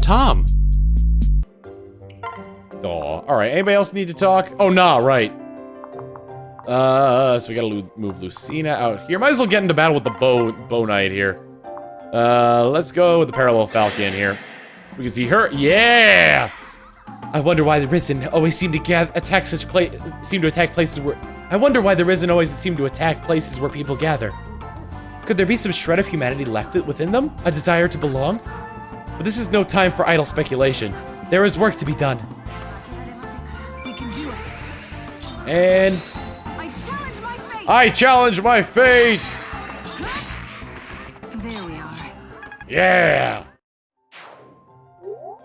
Tom. Oh, all right. Anybody else need to talk? Oh, nah, right. So we gotta move Lucina out here. Might as well get into battle with the bow knight here. Let's go with the parallel falcon here. We can see her. Yeah. I wonder why the Risen always seem to attack places where. I wonder why the Risen always seem to attack places where people gather. Could there be some shred of humanity left within them? A desire to belong? But this is no time for idle speculation. There is work to be done. We can do it. And I challenge my fate. There we are. Yeah.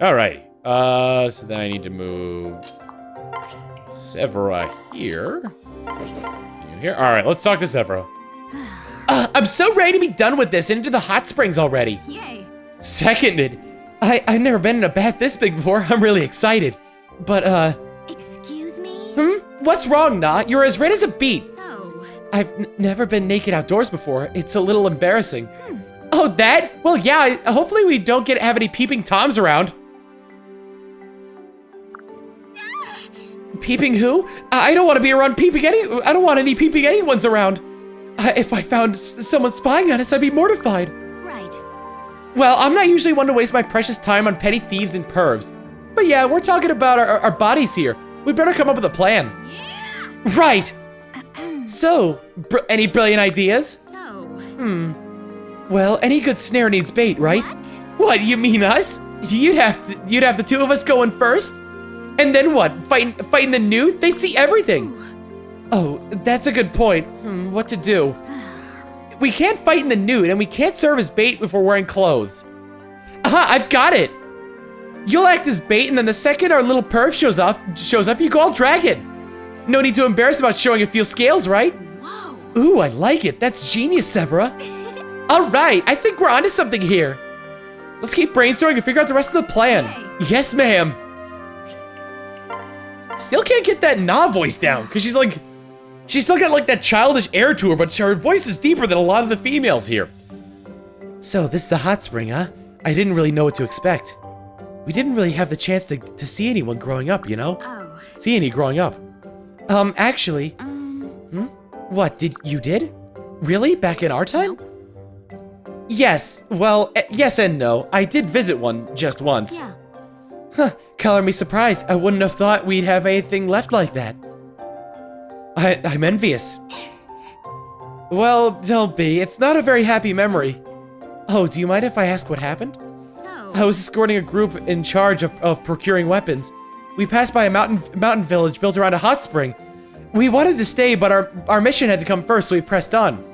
Alrighty. So then I need to move Severa here. You here? Alright, let's talk to Severa. I'm so ready to be done with this and into the hot springs already. Yay. Seconded. I've never been in a bath this big before. I'm really excited. But, Excuse me? What's wrong, Nah? You're as red as a beet. So... I've never been naked outdoors before. It's a little embarrassing. Oh, that? Well, yeah, hopefully we don't have any peeping Toms around. Peeping who? I don't want to be around I don't want any peeping anyone's around. If I found someone spying on us, I'd be mortified. Right. Well, I'm not usually one to waste my precious time on petty thieves and pervs. But yeah, we're talking about our bodies here. We better come up with a plan. Yeah. Right. So, any brilliant ideas? So... Well, any good snare needs bait, right? What, you mean us? You'd have the two of us going first? And then what? Fighting the nude? They'd see everything. Oh, that's a good point. What to do? We can't fight in the nude, and we can't serve as bait if we're wearing clothes. Aha, I've got it. You'll act as bait, and then the second our little perv shows up, you go all dragon. No need to embarrass about showing a few scales, right? Whoa. Ooh, I like it. That's genius, Severa. All right, I think we're onto something here. Let's keep brainstorming and figure out the rest of the plan. Hey. Yes, ma'am. Still can't get that Nah voice down, because she's still got like that childish air to her, but her voice is deeper than a lot of the females here. So this is a hot spring, huh? I didn't really know what to expect. We didn't really have the chance to see anyone growing up, you know? Oh. See any growing up. Actually. What, you did? Really? Back in our time? Nope. Yes, well, yes and no. I did visit one just once. Yeah. Huh, color me surprised. I wouldn't have thought we'd have anything left like that. I'm envious. Well, don't be. It's not a very happy memory. Oh, do you mind if I ask what happened? So... I was escorting a group in charge of procuring weapons. We passed by a mountain village built around a hot spring. We wanted to stay, but our mission had to come first, so we pressed on.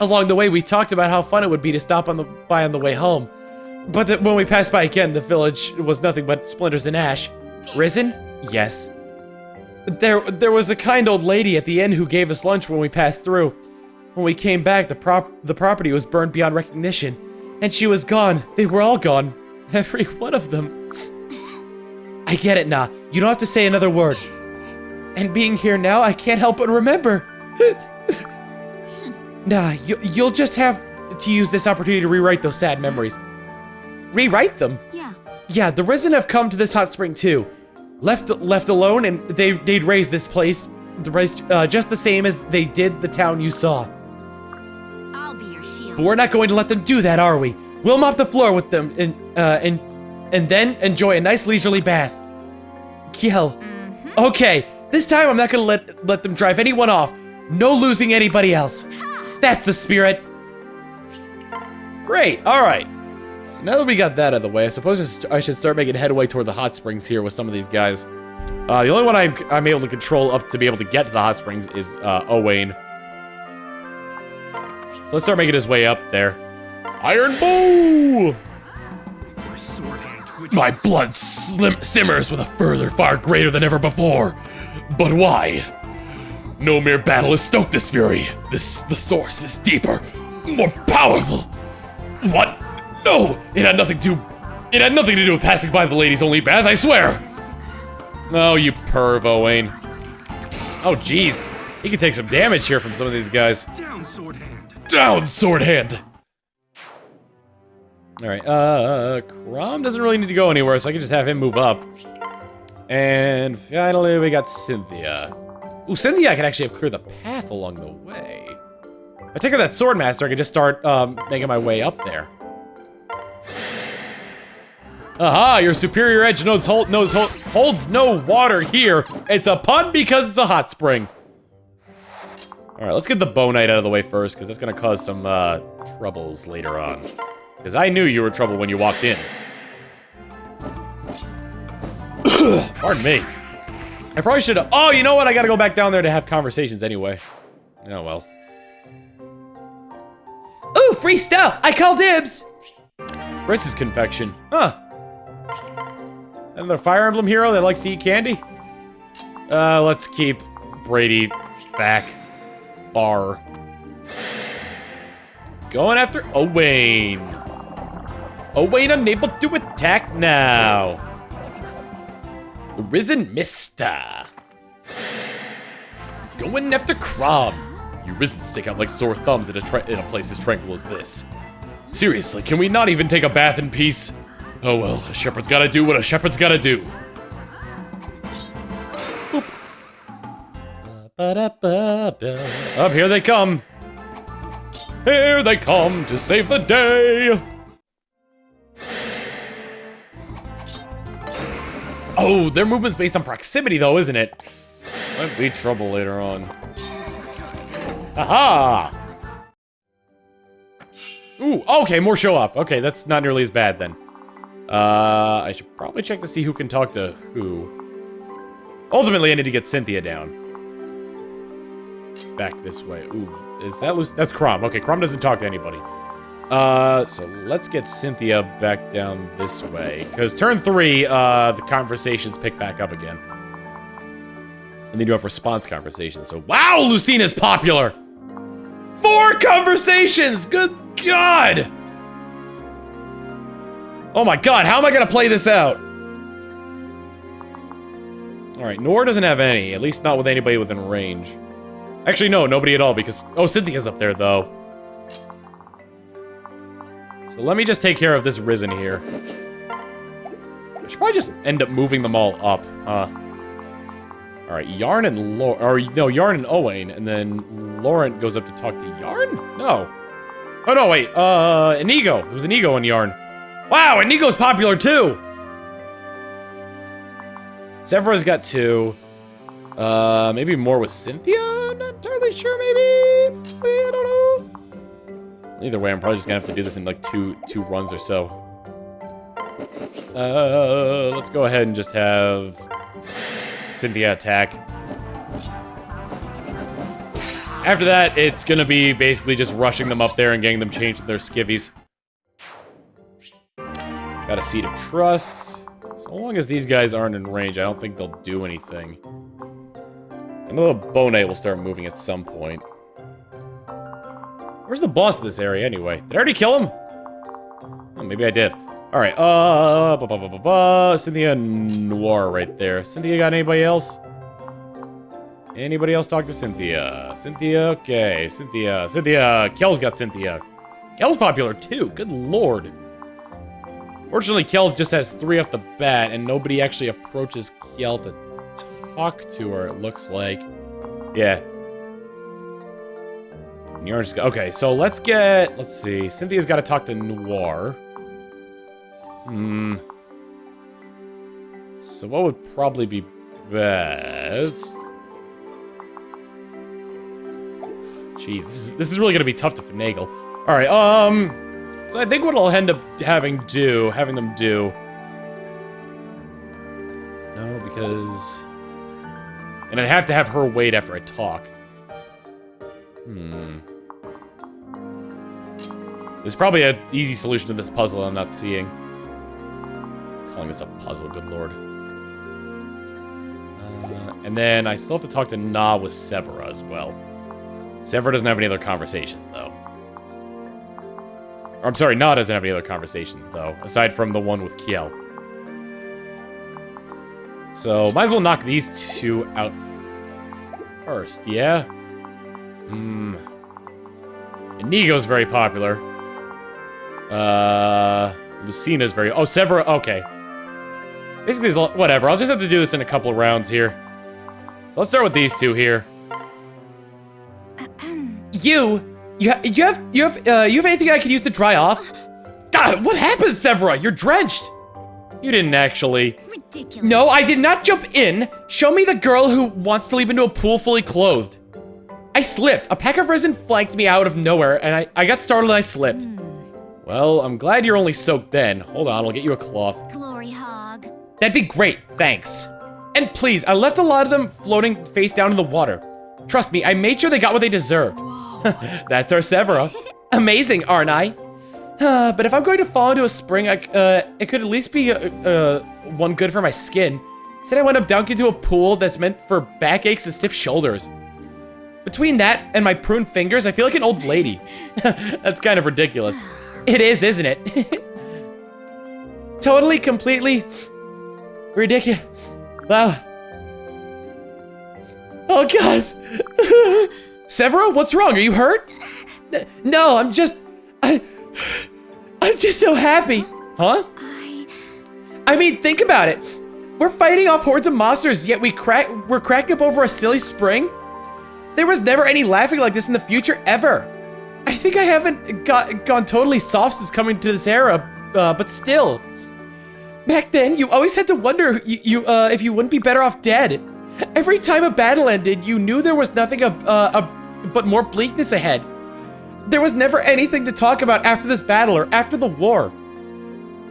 Along the way, we talked about how fun it would be to stop by on the way home. But when we passed by again, the village was nothing but splinters and ash. Risen? Yes. There was a kind old lady at the inn who gave us lunch when we passed through. When we came back, the property was burned beyond recognition. And she was gone. They were all gone. Every one of them. I get it, Nah. You don't have to say another word. And being here now, I can't help but remember. Nah, you'll just have to use this opportunity to rewrite those sad memories. Rewrite them? Yeah. Yeah, the Risen have come to this hot spring too. Left alone, and they'd raise this place, just the same as they did the town you saw. I'll be your shield. But we're not going to let them do that, are we? We'll mop the floor with them, and then enjoy a nice leisurely bath. Kiel. Okay, this time I'm not gonna let them drive anyone off. No losing anybody else. That's the spirit. Great. All right. So now that we got that out of the way, I suppose I should start making headway toward the hot springs here with some of these guys. The only one I'm able to control up to be able to get to the hot springs is Owain. So let's start making his way up there. Iron Bow! My blood simmers with a fervor far greater than ever before. But why? No mere battle has stoked this fury. The source is deeper, more powerful. What? No, it had nothing to do with passing by the lady's only bath, I swear. Oh, you perv, Owain. Oh, jeez. He can take some damage here from some of these guys. Down, sword hand. Down, sword hand. Alright, Crom doesn't really need to go anywhere, so I can just have him move up. And finally, we got Cynthia. Ooh, Cynthia can actually have cleared the path along the way. If I take her that Swordmaster, I can just start making my way up there. Aha, your superior edge holds no water here. It's a pun because it's a hot spring. Alright, let's get the Bonite out of the way first, because that's going to cause some troubles later on. Because I knew you were trouble when you walked in. Pardon me. I probably should have... Oh, you know what? I gotta go back down there to have conversations anyway. Oh, well. Ooh, free stuff! I call dibs! Chris's confection. Huh. Another Fire Emblem hero that likes to eat candy? Let's keep Brady back. Bar. Going after Owain. Owain unable to attack now. The Risen Mister. Going after Crom. You Risen stick out like sore thumbs in a place as tranquil as this. Seriously, can we not even take a bath in peace? Oh well, a shepherd's gotta do what a shepherd's gotta do. Boop. Up, here they come. Here they come to save the day. Oh, their movement's based on proximity though, isn't it? Might be trouble later on. Aha! Ooh, okay, more show up. Okay, that's not nearly as bad then. I should probably check to see who can talk to who. Ultimately, I need to get Cynthia down. Back this way. Ooh, is that loose? That's Crom. Okay, Crom doesn't talk to anybody. So let's get Cynthia back down this way. Because turn 3, the conversations pick back up again. And they do have response conversations. So, wow, Lucina's popular! 4 conversations! Good God! Oh my God, how am I gonna play this out? Alright, Nor doesn't have any. At least not with anybody within range. Actually, no, nobody at all because... Oh, Cynthia's up there, though. So let me just take care of this Risen here. I should probably just end up moving them all up, huh? Alright, Yarn and Yarn and Owain, and then Laurent goes up to talk to Yarn? No. Oh, no, wait, Inigo. It was Inigo and Yarn. Wow, Inigo's popular, too! Severa's got 2. Maybe more with Cynthia? I'm not entirely sure, maybe? I don't know. Either way, I'm probably just gonna have to do this in like two runs or so. Let's go ahead and just have Cynthia attack. After that, it's gonna be basically just rushing them up there and getting them changed to their skivvies. Got a Seed of Trust. So long as these guys aren't in range, I don't think they'll do anything. I know the Bonnet will start moving at some point. Where's the boss of this area, anyway? Did I already kill him? Oh, maybe I did. Alright, Cynthia Noir right there. Cynthia got anybody else? Anybody else talk to Cynthia? Cynthia, okay. Cynthia. Kel's got Cynthia. Kel's popular, too. Good lord. Fortunately, Kel's just has 3 off the bat, and nobody actually approaches Kel to talk to her, it looks like. Yeah. Okay, so let's see. Cynthia's got to talk to Noir. So what would probably be best? Jeez, this is really going to be tough to finagle. Alright, so I think what I'll end up having them do... No, because... And I'd have to have her wait after I talk. There's probably an easy solution to this puzzle I'm not seeing. Calling this a puzzle, good lord. And then I still have to talk to Na with Severa as well. Severa doesn't have any other conversations, though. Or, I'm sorry, Na doesn't have any other conversations, though, aside from the one with Kiel. So, might as well knock these 2 out first, yeah? Inigo's very popular. Lucina's very... Oh, Severa, okay. Basically, whatever. I'll just have to do this in a couple of rounds here. So let's start with these two here. You have anything I can use to dry off? God, what happened, Severa? You're drenched. You didn't actually. Ridiculous. No, I did not jump in. Show me the girl who wants to leap into a pool fully clothed. I slipped. A pack of resin flanked me out of nowhere, and I got startled and I slipped. Well, I'm glad you're only soaked then. Hold on, I'll get you a cloth. Glory hog. That'd be great, thanks. And please, I left a lot of them floating face down in the water. Trust me, I made sure they got what they deserved. That's our Severa. Amazing, aren't I? But if I'm going to fall into a spring, it could at least be one good for my skin. Instead, I went up dunked into a pool that's meant for backaches and stiff shoulders. Between that and my pruned fingers, I feel like an old lady. That's kind of ridiculous. It is, isn't it? Totally, completely ridiculous. Wow. Oh, God. Severa, what's wrong? Are you hurt? No, I'm just so happy. Huh? I mean, think about it. We're fighting off hordes of monsters, yet we're cracking up over a silly spring? There was never any laughing like this in the future, ever. I think I haven't gone totally soft since coming to this era, but still. Back then, you always had to wonder if you wouldn't be better off dead. Every time a battle ended, you knew there was nothing but more bleakness ahead. There was never anything to talk about after this battle or after the war.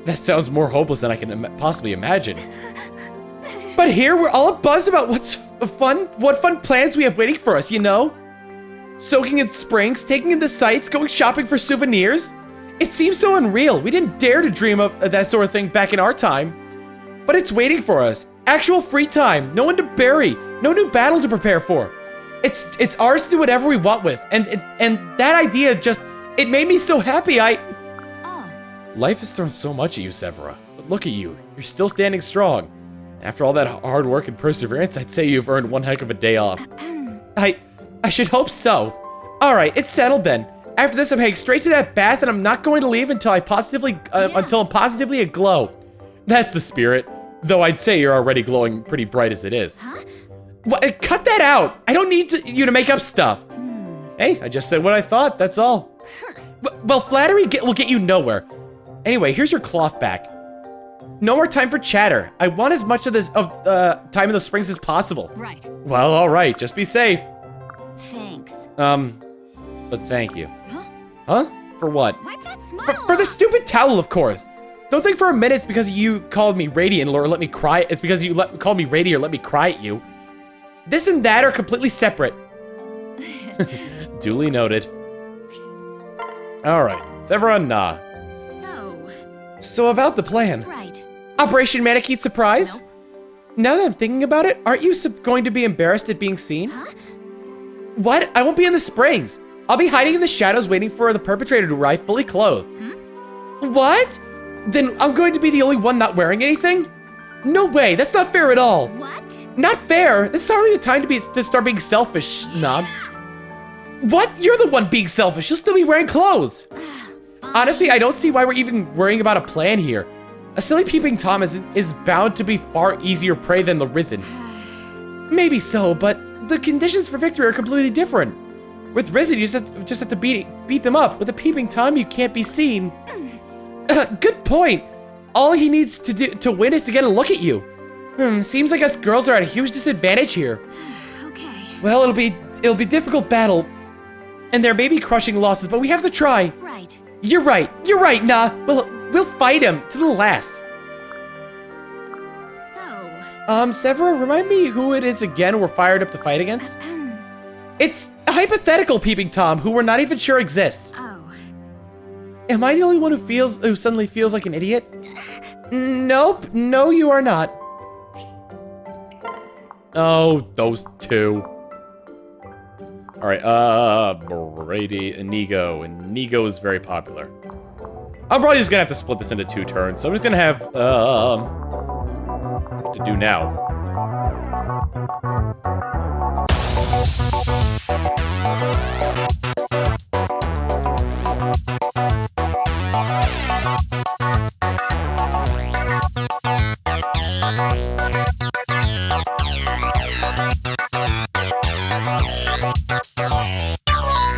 That sounds more hopeless than I can possibly imagine. But here, we're all abuzz about what fun plans we have waiting for us, you know? Soaking in springs, taking in the sights, going shopping for souvenirs. It seems so unreal. We didn't dare to dream of that sort of thing back in our time. But it's waiting for us. Actual free time, no one to bury, no new battle to prepare for. It's ours to do whatever we want with, and that idea it made me so happy. Life has thrown so much at you, Severa, but look at you, you're still standing strong. After all that hard work and perseverance, I'd say you've earned one heck of a day off. I should hope so. All right, it's settled then. After this, I'm heading straight to that bath, and I'm not going to leave until I'm positively aglow. That's the spirit. Though I'd say you're already glowing pretty bright as it is. Huh? What? Cut that out! I don't need you to make up stuff. Hey, I just said what I thought, that's all. Well, flattery will get you nowhere. Anyway, here's your cloth back. No more time for chatter. I want as much of this time in the springs as possible. Right. Well, all right, just be safe. Thanks. But thank you. Huh? Huh? For what? Wipe that smile. For the stupid towel, of course. Don't think for a minute it's because you called me radiant or let me cry. It's because you called me radiant or let me cry at you. This and that are completely separate. Duly noted. All right, Severa, nah. So about the plan. Right. Operation Mannequin Surprise? Nope. Now that I'm thinking about it, aren't you going to be embarrassed at being seen? Huh? What? I won't be in the springs. I'll be hiding in the shadows waiting for the perpetrator to arrive fully clothed. What? Then I'm going to be the only one not wearing anything? No way, that's not fair at all. What? Not fair. This is hardly the time to start being selfish, snob. What? You're the one being selfish. You'll still be wearing clothes. Honestly, I don't see why we're even worrying about a plan here. A silly peeping Tom is bound to be far easier prey than the Risen. Maybe so, but the conditions for victory are completely different. With Risen, you just have to beat them up. With a peeping Tom, you can't be seen. Good point. All he needs to win is to get a look at you. Seems like us girls are at a huge disadvantage here. Okay. Well, it'll be a difficult battle, and there may be crushing losses, but we have to try. Right. You're right, nah. We'll fight him to the last. So. Severa, remind me who it is again we're fired up to fight against? It's a hypothetical peeping Tom who we're not even sure exists. Oh. Am I the only one who suddenly feels like an idiot? Nope, no you are not. Oh, those two. All right, Brady, Inigo, and Inigo is very popular. I'm probably just gonna have to split this into 2 turns, so I'm just gonna have, what to do now.